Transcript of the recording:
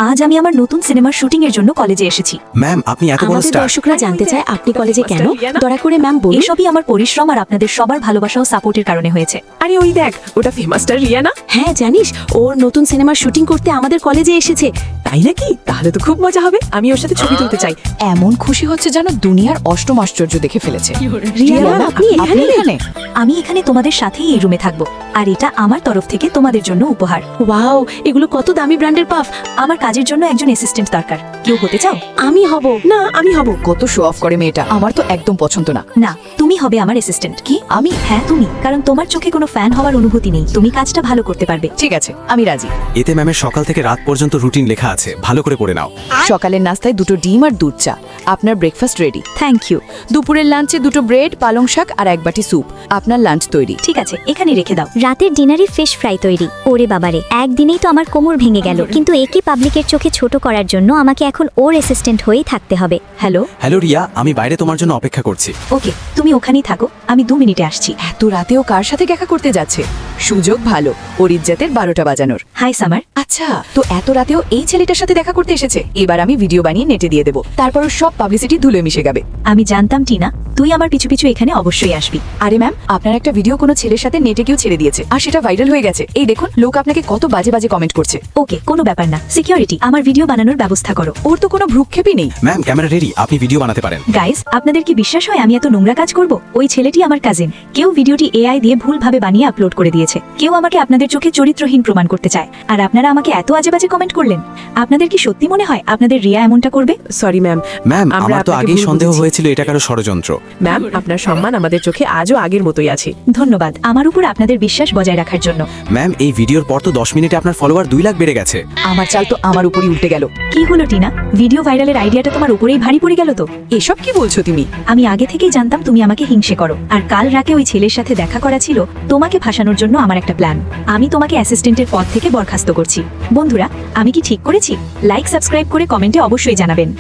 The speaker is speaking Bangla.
আজ আমি আমার নতুন সিনেমার শুটিং এর জন্য কলেজে এসেছি। ম্যাম আপনি এত বড় আমাদের স্টার। দর্শকরা জানতে চায় আপনি কলেজে কেন? দয়া করে ম্যাম বলুন। এসবই আমার পরিশ্রম আর আপনাদের সবার ভালোবাসা ও সাপোর্টের কারণে হয়েছে। আরে ওই দেখ, ওটা ফেমাস স্টার রিয়া না? হ্যাঁ জানিস, ওর নতুন সিনেমার শুটিং করতে আমাদের কলেজে এসেছে। তাই নাকি? তাহলে তো খুব মজা হবে, আমি ওর সাথে ছবি তুলতে চাই। এমন খুশি হচ্ছে যেন দুনিয়ার অষ্টম আশ্চর্য দেখে ফেলেছে। রিয়া ম্যাম, আপনি আপনি এখানে? এখানে? আমি এখানে তোমাদের সাথেই এই রুমে থাকবো, আর এটা আমার তরফ থেকে তোমাদের জন্য উপহার। ওয়াও, এগুলো কত দামি ব্র্যান্ডের পাফ। আমার কাজের জন্য একজন অ্যাসিস্ট্যান্ট দরকার, কেউ হতে চাও? আমি হব। না, আমি হব। কত শো অফ করে মেয়েটা, আমার তো একদম পছন্দ না। না, তুমি হবে আমার অ্যাসিস্ট্যান্ট। কি? আমি? হ্যাঁ তুমি, কারণ তোমার চোখে কোনো ফ্যান হওয়ার অনুভূতি নেই, তুমি কাজটা ভালো করতে পারবে। ঠিক আছে, আমি রাজি। এতে ম্যামের সকাল থেকে রাত পর্যন্ত রুটিন লেখা আছে, ভালো করে পড়ে নাও। সকালের নাস্তায় 2টো ডিম আর দুধ চা, আপনার ব্রেকফাস্ট রেডি। Thank you. দুপুরের লাঞ্চে 2টো ব্রেড, পালং শাক আর 1 বাটি স্যুপ, আপনার লাঞ্চ তৈরি। ঠিক আছে, এখানে রেখে দাও। রাতের ডিনারে ফিশ ফ্রাই তৈরি। ওরে বাবারে, একদিনেই তো আমার কোমর ভেঙে গেল, কিন্তু একই পাবলিকের চোখে ছোট করার জন্য আমাকে এখন ওর অ্যাসিস্ট্যান্ট হয়েই থাকতে হবে। হ্যালো। হ্যালো রিয়া, আমি বাইরে তোমার জন্য অপেক্ষা করছি। ওকে, তুমি ওখানেই থাকো, আমি 2 মিনিটে আসছি। এত রাতেও কার সাথে দেখা করতে যাচ্ছে? সুযোগ ভালো, ওর ইজ্জতের 12টা বাজানোর। হাই সামার। আচ্ছা, তো এত রাতেও এই ছেলেটার সাথে দেখা করতে এসেছে। এবার আমি ভিডিও বানিয়ে নেটে দিয়ে দেবো, তারপর ওর সব পাবলিসিটি ধুলে মিশে যাবে। আমি জানতাম টিনা, তুই আমার পিছু পিছু এখানে অবশ্যই আসবি। আরে ম্যাম, আপনার একটা ভিডিও কোনো ছেলের সাথে নেটে কেউ ছেড়ে দিয়েছে, আর সেটা ভাইরাল হয়ে গেছে। এই দেখুন, লোক আপনাকে কত বাজে বাজে কমেন্ট করছে। ওকে, কোনো ব্যাপার না। সিকিউরিটি, আমার ভিডিও বানানোর ব্যবস্থা করো। ওর তো কোনো ভ্রুক্ষেপই নেই। ম্যাম ক্যামেরা রেডি, আপনি ভিডিও বানাতে পারেন। গাইস, আপনাদের কি বিশ্বাস হয় আমি এত নোংরা কাজ করব? ওই ছেলেটি আমার কাজিন। কেউ ভিডিওটি এআই দিয়ে ভুলভাবে বানিয়ে আপলোড করে দিয়েছে। কেউ আমাকে আপনাদের চোখে চরিত্রহীন প্রমাণ করতে চায়, আর আপনারা আমাকে এত আজে বাজে কমেন্ট করলেন। আপনাদের কি সত্যি মনে হয় আপনাদের রিয়া এমনটা করবে? Sorry ma'am. ম্যাম আমরা আমার তো আপনাকে আগেই ভুল সন্দেহ বুঝেছি। হয়েছিল এটা কারো ষড়যন্ত্র। ম্যাম, আপনার সম্মান আমাদের চোখে আজও আগের মতোই আছে। ধন্যবাদ আমার উপর আপনাদের বিশ্বাস বজায় রাখার জন্য। ম্যাম এই ভিডিওর পর তো 10 মিনিটে আপনার ফলোয়ার 2 লাখ বেড়ে গেছে। আমার চাল তো আমার উপরই উল্টে গেল। কি হলো টিনা, ভিডিও ভাইরালের আইডিয়াটা তোমার উপরেই ভারী পড়ে গেল তো? এসব কি বলছো তুমি? আমি আগে থেকেই জানতাম তুমি আমাকে হিংসে করো, আর কাল রাতে ওই ছেলের সাথে দেখা করা ছিল তোমাকে ফাঁসানোর জন্য আমার একটা প্ল্যান। আমি তোমাকে অ্যাসিস্ট্যান্টের পদ থেকে বরখাস্ত করছি। বন্ধুরা, আমি কি ঠিক করেছি? লাইক সাবস্ক্রাইব করে কমেন্টে অবশ্যই জানাবেন।